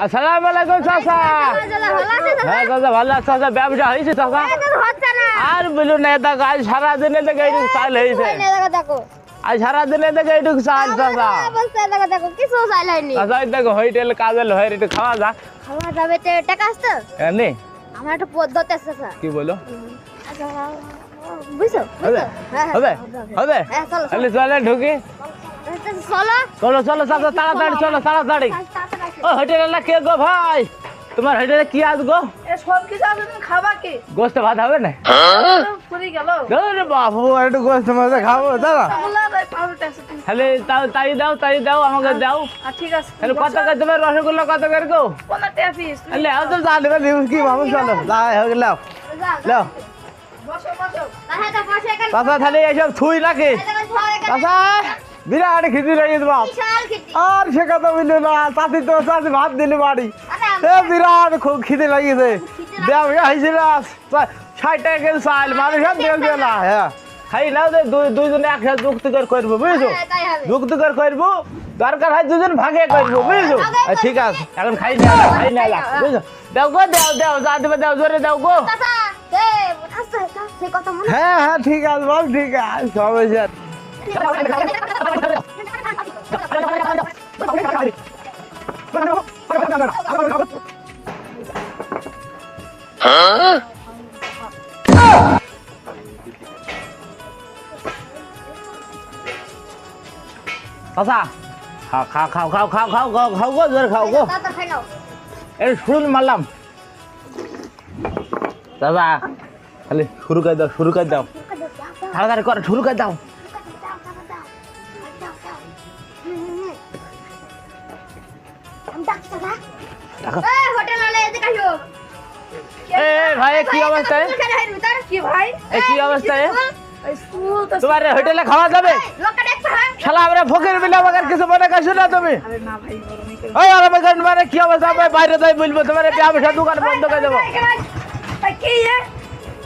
আসসালামু আলাইকুম চাচা। হ্যাঁ চাচা ভালো আছে চাচা, ব্যবসা হয়েছে চাচা? আর বলুন না, দেখো আজ সারাদিনে দেখে এইটুকু চাল হয়েছে, আজ সারাদিনে দেখে এইটুকু চাল চাচা। চাচা দেখো হোটেল কাজল হয়, একটু খাওয়া যাক। খাওয়া যাবে তো টাকা আসতো? নে আমার একটা পদ্ধতি আছে স্যার। কি বলো? বুঝছো? হবে হবে হবে, হ্যাঁ চলো তাহলে চলে ঢুকি। চলো চলো চলো চাচা, তাড়াতাড়ি চলো তাড়াতাড়ি। ও হোটেল কে গো ভাই, তোমার হোটেলে কি আজ গো? সব কিছু আছে, তুমি খাবা কি? গোস্ত ভাত হবে না? ফুরি গেল আরে বাবু একটু গোস্ত মাছ খাবো দাদা। তাহলে তাই দাও তাই দাও, আমাকে দাও। ঠিক আছে, তাহলে কত করে তোমার রসগোল্লা কত করে গো? 15 পিস। তাহলে আও তো জানি না দিবস কি বাবু, চলো যাই হোক লাও লাও। বসো বসো। চাচা তাহলে এইসব থুই নাকি চাচা? বিরাট খিচুড়ি লাগিয়েছে বাপ। আর সে কথা বললো না, চাষি তো চাষি ভাত দিলে বাড়ি, বিরাট খুব খিদে লাগিয়েছে। ব্যবসা হয়েছিল 60 টাকা কেজি চাল, মানুষ আর দেখবে না। হ্যাঁ খাই নাও, দুইজনে একসাথে যুক্তি করে করবো বুঝছো, যুক্তি করে করবো, দরকার হয় দুজন ভাগে করবো বুঝছো। ঠিক আছে এখন খাই না খাই না বুঝছো, দাও গো দাও দাও, যা দেবে দাও, জোরে দাও গো। হ্যাঁ হ্যাঁ ঠিক আছে বাবু, ঠিক আছে সব হয়েছে। চাচা খাও খাও খাও খাও খাও খাও খাও গো, জোরে খাও গো। এটা শুরু মারলাম দাদা, তাহলে শুরু করে দাও, শুরু করে দাও, তাড়াতাড়ি করে শুরু করে দাও। ভাই কি অবস্থা? কি ভাই? কি অবস্থা? স্কুল তো তোমার হোটেলে খাওয়া যাবে? শালা আমরা ফকির বিলা বাগার কিছু মনে করছো না তুমি? আরে না ভাই, গরমই করে। ওই আরে বাগান মানে কি অবস্থা? আমি বাইরে যাই বলবো, তোমার ব্যবসা দোকান বন্ধ করে দেবো। ভাই কি এ?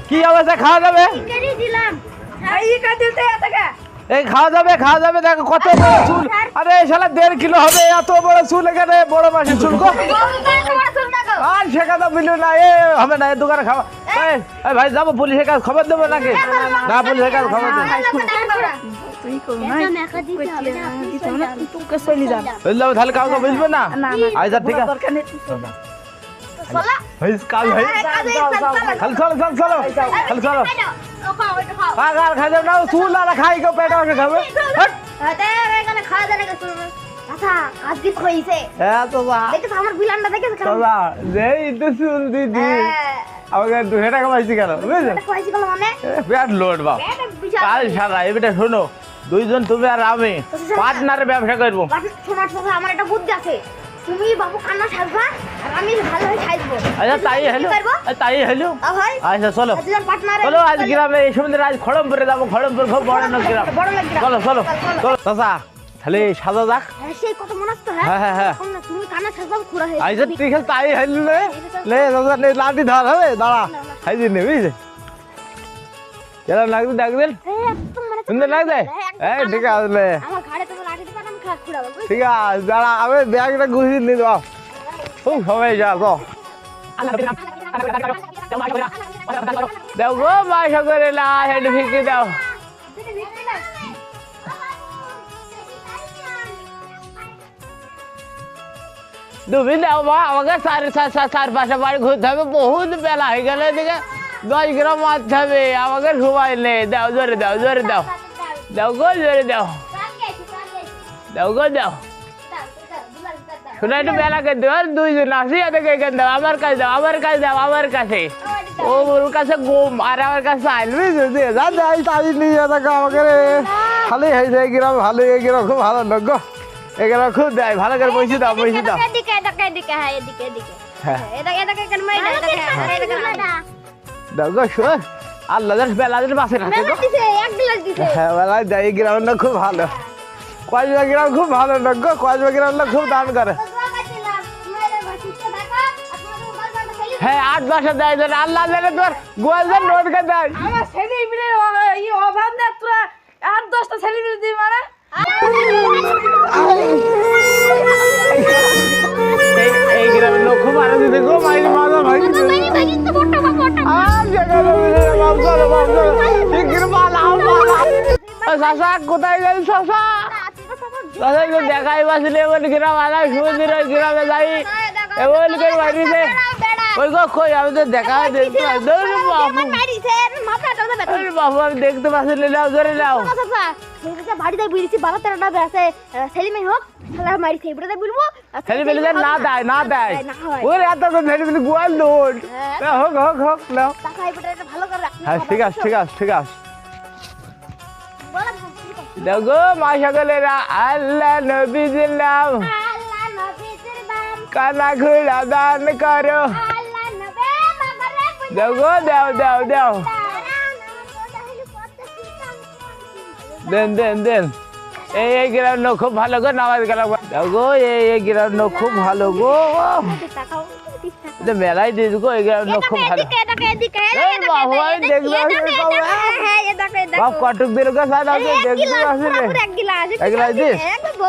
কি অবস্থা খাওয়া যাবে? ভাই কা দিতে এতকা? এই খাওয়া যাবে খাওয়া যাবে, দেখো কত বড় চুল। আরে শালা 1.5 কিলো হবে, এত বড় চুল, এখানে বড় মাসের চুল গো। আর সে কথা বললো না, এ হবে না, এই দোকানে খাওয়া। এই ভাই যাবো পুলিশের কাছে খবর দেবো নাকি? না পুলিশের কাছে খবর দেবো। তুই কর না। দিতে হবে না, তুই চলে যা। বুঝলাম, তাহলে কাউকে বুঝবো না। না না, আচ্ছা ঠিক আছে, দরকার নেই। কাজ ভাই, খালি চলো চলো চলো, খালি চলো। আর খাই যাবে না, চুল আর খাই কেউ পেটে বসে খাবে। হ্যাঁ তো যেই তো চুল দিদি আমাকে 200 টাকা পাইছি কেন বুঝছো? বিরাট লোড বাপ। কাল সারা এবারে শোনো, দুইজন তুমি আর আমি পার্টনারে ব্যবসা করবো। আমার একটা বুদ্ধি আছে, তুমি বাবু কান্না সাজবা আর আমি ভালোভাবে সাজবো। আচ্ছা তাই হলো, তাই হলো। আচ্ছা চলো চলো, আজ গ্রামে এই সময় আজ খড়মপুরে যাবো। খড়মপুর খুব বড় গ্রাম। চলো চলো চলো চাচা, তাহলে সাজা যাক। সেই কত মনে আসতো? হ্যাঁ হ্যাঁ হ্যাঁ, তুমি কান্না সাজবা খুড়া হয়ে আচ্ছা ঠিক আছে তাই হলো। লে চাচা নে, লাঠি ধর হবে, দাঁড়া খাই দিন বুঝছে, কেন লাগবে ডাকবেন শুনতে লাগবে? এই ঠিক আছে লে, আমার ঘাড়ে তুমি লাঠি দিবা, আমি খুড়াবো। ঠিক আছে দাঁড়া, আমি ব্যাগটা গুছিয়ে নিয়ে যাও। খুব সবাই যা তো দাও গো, মাসা করে না হেড ফিকে দাও। তুমি দাও মা, আমাকে 4 বাড়ি ঘুরতে হবে, বহুত বেলা হয়ে গেল, এদিকে 10 গ্রাম মারতে হবে, আমাকে সময় নেই। দাও জোরে দাও, জোরে দাও, দাও গো জোরে দাও, দাও গো দাও। শোনা একটু বেলা করে দেবো, দুইজন আসি এদিকে এখানে দাও, আমার কাছে দাও, আমার কাছে দাও, আমার কাছে। ও ওর কাছে গোম আর আমার কাছে আইল বুঝছো, দিয়ে যা যাই তাই নিয়ে দেখো আমাকে ভালোই হয়েছে। এই গ্রাম ভালো, এই গ্রাম খুব ভালো লোক গো, এই গ্রাম খুব দেয়, ভালো করে পয়সা দাও, পয়সা দাও। দাও গো শোন, আল্লাহ বেলা দিন বাসে রাখে গো। হ্যাঁ বেলা দেয়, এই গ্রামটা খুব ভালো, কয়েকটা গ্রাম খুব ভালো লোক গো, কয়েকটা গ্রাম খুব দান করে। হ্যাঁ 8 মাসে দেয়, আল্লাহ জানে তোর গোয়ালদার নোটকে দেয়। আমার ছেলে মিলে এই অভাব না, তোরা 8-10টা ছেলে মিলে দিবি মানে। এই দিছে গো মাইরি মাথা ভাই চাচা কোথায় গেল চাচা চাচা দেখাই পাচ্ছিলে এবার গ্রাম আলা সুদির গ্রামে যাই এবার করে বাড়িতে ওই গো কই আমি তো দেখা দেখতে বাবু আমি দেখতে পাচ্ছি নাও ধরে নাও বাড়িতে বুঝছি বাবা তেরোটা বেড়াছে ছেলে মেয়ে হোক তাহলে মারি সেই বেড়াতে বলবো ছেলে পেলে না দেয় না দেয় ওই এত তো ছেলে পেলে গোয়াল দৌড় হোক হোক হোক নাও টাকা এই বেটা ভালো করে রাখ হ্যাঁ ঠিক আছে ঠিক আছে ঠিক আছে দেখো মা সকলেরা আল্লাহ নবীজির নাম আল্লাহ নবীর নাম কানা খুলা দান করো আল্লাহ নবী মাগরে দেখো দাও দাও দাও দেন দেন দেন এই গ্রাউন্ড খুব ভালো গো নামাজ গেলাম দেখো এই গ্রাউন্ড খুব ভালো গো মেলাই দিস গো এই গ্রাউন্ড খুব ভালো বাবু আমি দেখতে বাপ কটক দিল গো সাইড আছে দেখতে আসলে এক গ্লাস দিস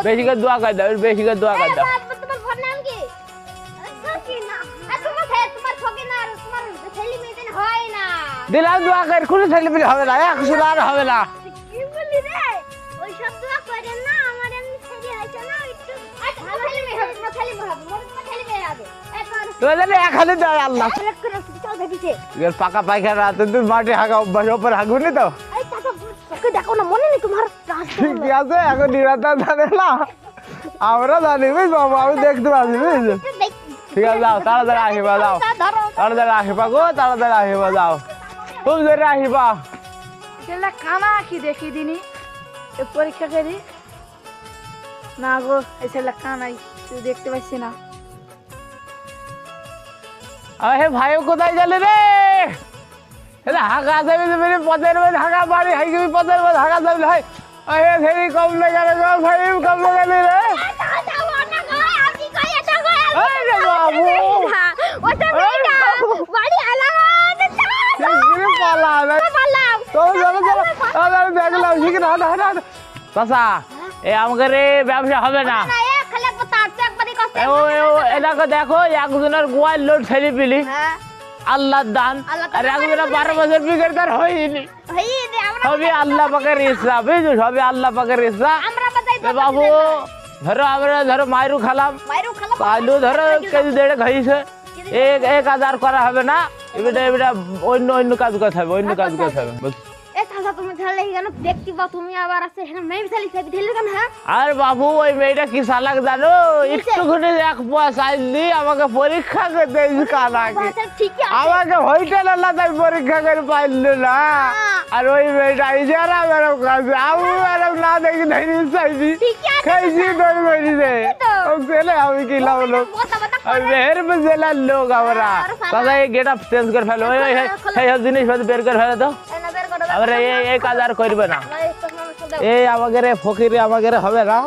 বেশি করে দোয়া কর দাও বেশি করে দোয়া কর দাও তোমার ফোন নাম কি সকিনা তোমার সকিনা তোমার ছেলে মেয়ে হয় না দিলাম দোয়া কর কোনো ছেলে পেলে হবে না 100 আর হবে না কি বলি রে ওই সব দোয়া করেন না আমার এমনি ছেলে হইছে না একটু ভালো ছেলে মেয়ে হবে না ছেলে মেয়ে হবে মোর ছেলে মেয়ে হবে তো জানি এখানে দেয় আল্লাহ চল দেখিছে এর পাকা পায়খানা রাতে তুই মাটি হাগা অভ্যাস ওপর হাগুনি তো এই চাচা ওকে দেখো না মনে নেই তোমার ঠিক আছে এখন নিরাতা জানে না আমরা জানি বুঝ বাবা আমি দেখতে পাচ্ছি বুঝলি ঠিক আছে যাও তাড়াতাড়ি আসিবা যাও তাড়াতাড়ি আসিবা গো তাড়াতাড়ি আসিবা যাও খুব জোরে আসিবা ছেলেটা কানা কি দেখি দিনি এ পরীক্ষা করি না গো এই ছেলেটা কানাই তুই দেখতে পাচ্ছি না আরে ভাই কোথায় গেলে রে এটা হাগা যাবে মেরে পদের মধ্যে হাগা বাড়ি হাই গবি পদের মধ্যে হাগা যাবে ভাই আরে ফেরি কম লাগালে গো ভাই কম লাগালে রে আরে বাবু ওটা মেয়েটা বাড়ি আলাদা কি পালা না তো চলো চলো আরে দেখলাম ঠিক না না না চাচা এ আমাদের ব্যবসা হবে না এটাকে দেখো একজনের গোয়াল লোড ছেলে পিলি আল্লাহর দান আর একজনের 12 বছর বিগড়দার হয়নি সবই আল্লাহ পাকের ইচ্ছা বুঝছো সবই আল্লাহ পাকের ইচ্ছা বাবু ধরো আমরা ধরো মাইরু খালাম আলু ধরো কেজি দেড়ে খাইছে এক হাজার করা হবে না এবারে এবারে অন্য অন্য কাজ করতে হবে অন্য কাজ করতে হবে তুমি তাহলে এখানে দেখতে পাও তুমি আবার আছে এখানে মেয়ে চালি চাবি দিলে কেন হ্যাঁ আর বাবু ওই মেয়েটা কি চালাক জানো একটুখানি এক পয়সা দি আমাকে পরীক্ষা করতে কানাকে ঠিকই আমাকে হইতে না তাই পরীক্ষা করে পাইল না আর ওই মেয়েটা ইজারা মেরম কাছে আমি মেরম না দেখি ধরি চাইছি খাইছি ধরে মেরি রে ও ছেলে আমি কি লাভলো আর মেহের में জেলার লোক আমরা দাদা এই গেট আপ চেঞ্জ করে ফেলো ওই সেই জিনিস বের করে ফেলে দাও আমরা এই কাজ আর করবে না এই আমাদের ফকিরে আমাদের হবে না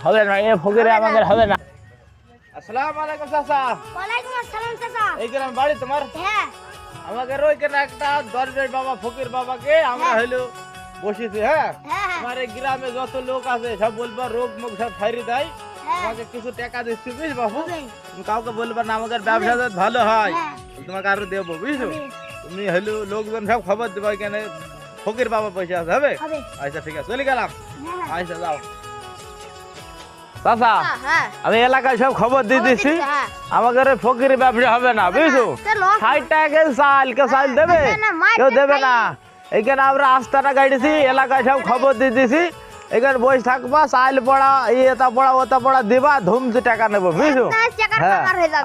হবে না এই ফকিরে আমাদের হবে না আসসালামু আলাইকুম চাচা ওয়ালাইকুম আসসালাম চাচা এই গ্রাম বাড়ি তোমার হ্যাঁ আমাদের ওইখানে একটা দরবেশ বাবা ফকির বাবাকে আমরা হইলো বসেছি হ্যাঁ আমার এই গ্রামে যত লোক আছে সব বলবা রোগ মুখ সব সারি দেয় আমাকে কিছু টাকা দিচ্ছি বুঝ বাবু তুমি কাউকে বলবা না আমাদের ব্যবসা ভালো হয় তোমাকে আরো দেবো বুঝছো তুমি হইলো লোকজন সব খবর দেবো এখানে ফকির বাবা পয়সা আছে হবে আচ্ছা ঠিক আছে চলে গেলাম আচ্ছা যাও চাচা আমি এলাকায় সব খবর দিয়ে দিচ্ছি আমাদের ফকির ব্যবসা হবে না বুঝছো 60 টাকা চাল দেবে কেউ দেবে না এইখানে আমরা আস্তানা গাড়িছি এলাকায় সব খবর দিয়ে দিছি এখানে বসে থাকবা চাল পড়া এটা পড়া ওটা পড়া দিবা ধুমতে টাকা নেবো বুঝছো হ্যাঁ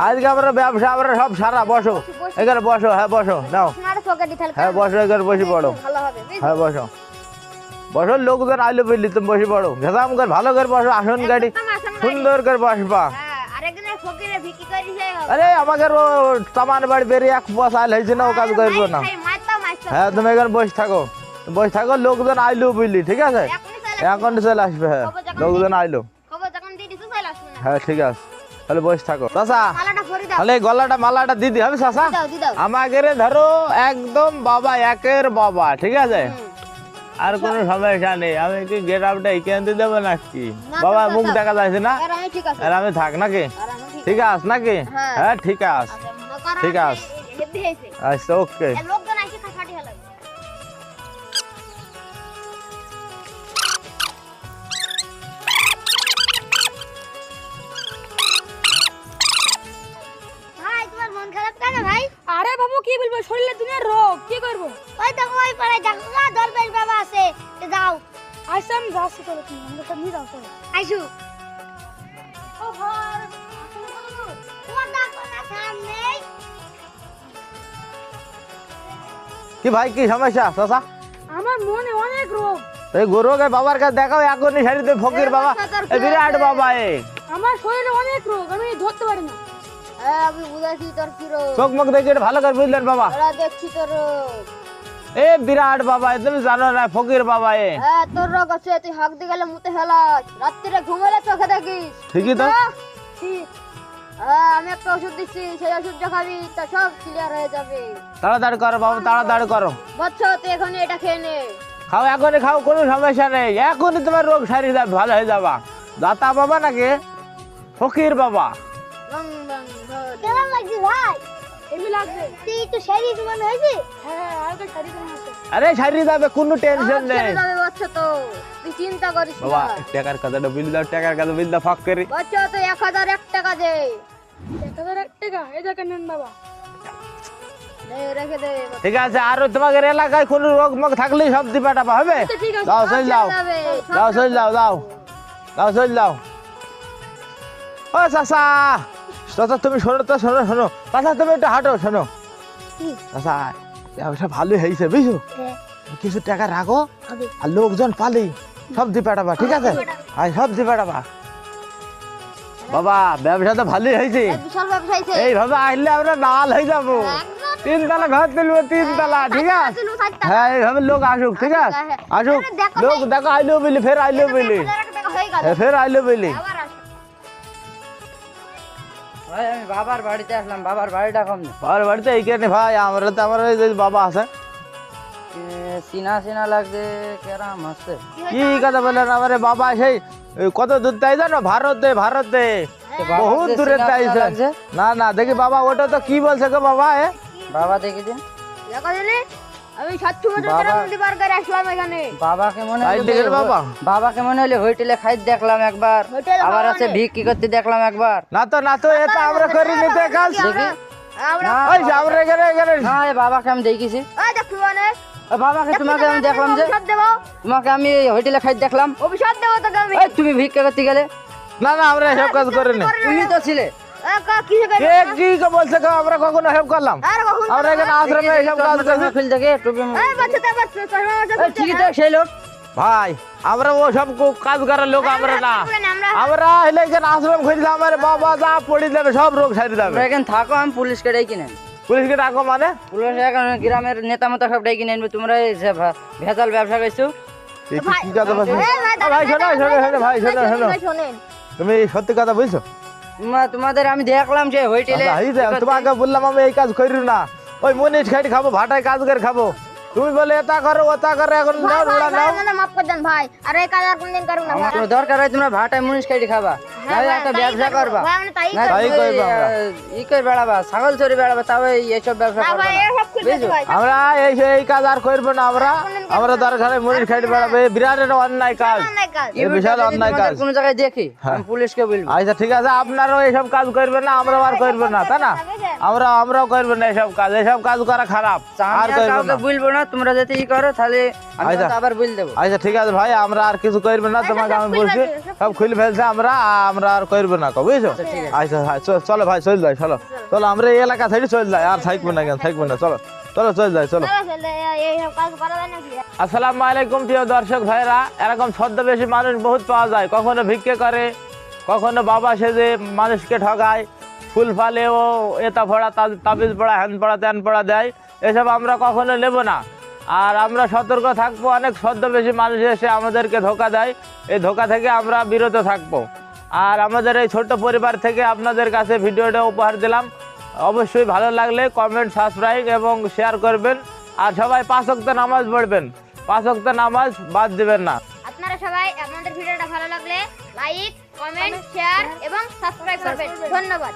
আজকে আমরা ব্যবসা আমরা সব সারা বসো এখানে বসো হ্যাঁ বসো নাও হ্যাঁ বসো এখানে বসে পড়ো হ্যাঁ বসো বসো লোকজন আইলে বুঝলি তুমি বসে পড়ো ঘেসাম করে ভালো করে বসো আসন গাড়ি সুন্দর করে বসবা আরে আমাদের ও সামান বাড়ি বেরিয়ে এক পয়সা আইল হয়েছে না ও কাজ করবো না হ্যাঁ তুমি এখানে বসে থাকো লোকজন আইলো বুঝলি ঠিক আছে এখন চলে আসবে হ্যাঁ লোকজন আইলো হ্যাঁ ঠিক আছে তাহলে বসে থাকো চাচা তাহলে গলাটা মালাটা দিদি হবে চাচা আমাকে ধরো একদম বাবা একের বাবা ঠিক আছে আর কোনো সমস্যা নেই আমি কি গেট আপটা এখানে দেবো নাকি বাবা মুখ দেখা যাচ্ছে না আর আমি থাক নাকি ঠিক আছে নাকি? হ্যাঁ। হ্যাঁ ঠিক আছে, ঠিক আছে। হেভি হয়েছে আচ্ছা ওকে। লোকজন আইসে ফাটি হলো ভাই তোমার মন খারাপ কেন ভাই? আরে বাবু কি বলবো, শরীরে দুনিয়ার রোগ, কি করবো? ওই তো ওই পাড়ায় দেখো না দরবেশ বাবা আছে, তো যাও আইসা আমি যাচ্ছি, চলো তুমি আমাকে সব নিয়ে যাও, চলো। আইসু। ও ঘর তোমার দেখো না সামনে কি ভাই কি সমস্যা চাচা? আমার মনে অনেক রোগ, এই গরুকে বাবার কাছে দেখাও, এখনই শাড়িতে ফকির বাবা, এই বিরাট বাবা এ আমার শরীরে অনেক রোগ, আমি ধরতে পারি না। হ্যাঁ আমি বুঝাইছি তোর কি রোগ, চোখ মুখ দেখে একটু ভালো করে বুঝলেন বাবা? ওরা দেখছি তোর রোগ। এ বিরাট বাবা, তুমি জানো না ফকির বাবা এ? হ্যাঁ তোর রোগ আছে, তুই হাঁক দিয়ে গেলে মুতে হেলাস, রাত্রিরে ঘুমালে চোখে দেখিস। ঠিকই তো। ঠিক। হ্যাঁ আমি একটা ওষুধ দিচ্ছি, সেই ওষুধ খাবি তা সব ক্লিয়ার হয়ে যাবে। তাড়াতাড়ি করো বাবা, তাড়াতাড়ি করো। বচ্চ তুই এখন এটা খেয়ে নে। খাও এখনই খাও, কোনো সমস্যা নেই, এখনই তোমার রোগ সারিয়ে যাবে, ভালো হয়ে যাবা। দাতা বাবা নাকি ফকির বাবা? কেমন লাগছে ভাই? এমনি লাগছে। তুই একটু শাড়ি মনে হয়েছে? হ্যাঁ আর একটা শাড়ি কেমন আছে? আরে সারিয়ে যাবে, কোনো টেনশন নেই ছেড়ে যাবে বচ্চ, তো তুই চিন্তা করিস বাবা। না। টাকার কথাটা বিল দাও, টাকার কথা বিল দাও ফাঁক করি। বচ্চ তুই 1001 টাকা দে। 1001 টাকা, এই দেখেন নেন বাবা। নে রেখে দে। ঠিক আছে, আর তোমাদের এলাকায় কোনো রোগ মগ থাকলেই সব দিবা টাকা হবে। আচ্ছা, ঠিক আছে। দাও চল যাও, যাবে, সব দাও চল যাও, দাও দাও চল যাও। ও চাচা, চাচা তুমি শোনো তো, শোনো শোনো চাচা, তুমি একটু হাঁটো, শোনো কি? চাচা, ব্যবসা ভালো হয়েছে বুঝছো, হ্যাঁ, কিছু টাকা রাখো, হবে। আর লোকজন পালি সব দি পাঠাবা, ঠিক আছে? আর সব দি পাঠাবা বাবা, ব্যবসা তো ভালোই হয়েছে। এই বিশাল ব্যবসা হয়েছে। এইভাবে আসলে আমরা নাল হয়ে যাবো, একদম। 3 তলা ঘর তুলবো, 3 তলা, ঠিক আছে? হ্যাঁ এইভাবে লোক আসুক, ঠিক আছে? আসুক আরে দেখো লোক, দেখো আইলো বলি, ফের আইলো বলি, 1001 টাকা হয়ে গেল। ফের আইলো বলি। আবার আসো। ভাই আমি বাবার বাড়িতে আসলাম, বাবার বাড়িটা কম না। আর বাড়িতে এইখানে ভাই, আমরা তো আমার ওই যে বাবা আছে। চিনা চিনা লাগছে, কেরাম আছে। কি কথা বলেন, আমার এই বাবা সেই কত দূর তাই জানো, ভারতে, ভারতে বহুত দূরে তাইছে। না না দেখি বাবা, ওটা তো কি বলছে গো বাবা এ? বাবা দেখি দিন। দেখো দিলে আমি 700 টাকা বাবা- মন্দির বার করে আসলাম এখানে। বাবাকে মনে তাই হলো দেখেন বাবা? বাবাকে মনে হলো হোটেলে খাইতে দেখলাম একবার, হোটেলে আবার খাওয়া আছে নেই। ভিক্ষি করতে দেখলাম একবার। না তো না তো, এটা আমরা করি নিতে কাজ। দেখি আমরা না, ওই যে আমরা এখানে এখানে না এই বাবাকে আমি দেখেছি। ওই দেখো মানে ওই বাবাকে তোমাকে আমি দেখলাম যে, অভিশাপ দেবো, তোমাকে আমি হোটেলে খাইতে দেখলাম। অভিশাপ দেবো তোকে আমি। এই তুমি ভিক্ষা করতে গেলে, না না, আমরা এসব কাজ করি না। তুমি তো ছিলে। কি হবে? কে কি বলছে গো, আমরা কখনো এসব করলাম? আর কখন আমরা এখানে আশ্রমে এসব কাজ করি। খুলতে গিয়ে টুপি এই বাচ্চা তো বাচ্চা চশমা মাথা এই ঠিকই তো সেই লোক। ভাই আমরা ও সব কাজ করার লোক আমরা না, আমরা আমরা হলে এখানে আশ্রম খুঁজলে আমার বাবা যা পড়ে যাবে, সব রোগ সারি যাবে। তোমরা এখানে থাকো, আমি পুলিশকে ডেকে নেন। পুলিশকে ডাকো মানে? পুলিশ এখন গ্রামের নেতা মতো সব ডেকে নেনবে। তোমরা এই যে ভেজাল ব্যবসা করছো। কি কথা বলছো? এই ভাই ভাই শোনো শোনো শোনো, ভাই শোনো শোনো, শোনেন, তুমি সত্যি কথা বলছো? তোমাদের আমি দেখলাম যে হোটেলে তোমাকে বললাম আমি এই কাজ করি না, ওই মনিশ খাইতে খাবো, ভাটায় কাজ করে খাবো। তুমি বলে এটা করো ওটা করো, এখন নাও ওরা নাও। আমাদের মাফ করে দেন ভাই, আর এই কাজ আর কোনদিন করব না আমার ভাই। কোনো দরকার হয় তোমরা ভাটায় মুনিশ খাইতে খাবা, হ্যাঁ নাহলে ভাই, একটা তাই ব্যবসা করবো। করবা, ভাই, আমরা তাই না করবো। তাই তুমি করবো আমরা। ই করে বেড়াবা, ছাগল চড়ে বেড়াবা, তবে এইসব ব্যবসা না করবা ভাই, না। এসব খুলতে বুঝছো? ভাই। আমরা এই কাজ আর করবো না, আমরা দরকার মনিশ খাইতে বেড়াবে, বিরাট একটা অন্যায় কাজ, অনেক কাজ। এই বিশাল যদি অন্যায় তোমাদের কাজ। কোনো জায়গায় দেখি আমি পুলিশকে বলবো। আচ্ছা ঠিক আছে, আপনারাও এইসব কাজ করবেন না, আমরাও আর করবো না, তাই না? আমরাও করবো না এইসব কাজ, এইসব কাজ করা খারাপ, আমি আর আর করবো কাউকে না। বলবো না, তোমরা যদি ই করো তাহলে আমি আচ্ছা। হয়তো আবার বল দেবো। আচ্ছা ঠিক আছে ভাই, আমরা আর কিছু করবো না, তোমাকে আমি বলছি সব খুলে ফেলছে, আমরা আর করবো না, বুঝছো? আচ্ছা চলো ভাই, চল যাই, চলো চলো, আমরা এই এলাকা থেকে চল যাই, আর থাকবো না কেন, থাকবো না, চলো চলো চল যাই, চলো। এইসব কাজ করা যায় নাকি? আসসালামু আলাইকুম প্রিয় দর্শক ভাইরা, এরকম ছদ্মবেশী মানুষ বহুত পাওয়া যায়, কখনো ভিক্ষে করে, কখনো বাবা সেজে মানুষকে ঠকায়, ফুল ফালে ও এটা ফোড়া তাবিজ পড়া, হ্যান পড়া, ত্যান পড়া দেয়, এসব আমরা কখনো নেব না। আর আমরা সতর্ক থাকবো, অনেক ছদ্মবেশী মানুষ এসে আমাদেরকে ধোকা দেয়, এই ধোকা থেকে আমরা বিরত থাকবো। আর আমাদের এই ছোট্ট পরিবার থেকে আপনাদের কাছে ভিডিওটা উপহার দিলাম, অবশ্যই ভালো লাগলে কমেন্ট, সাবস্ক্রাইব এবং শেয়ার করবেন। আর সবাই 5 ওয়াক্ত নামাজ পড়বেন, 5 ওয়াক্ত নামাজ বাদ দিবেন না। আপনারা সবাই আমাদের ভিডিওটা ভালো লাগলে লাইক, কমেন্ট শেয়ার এবং সাবস্ক্রাইব করবেন ধন্যবাদ।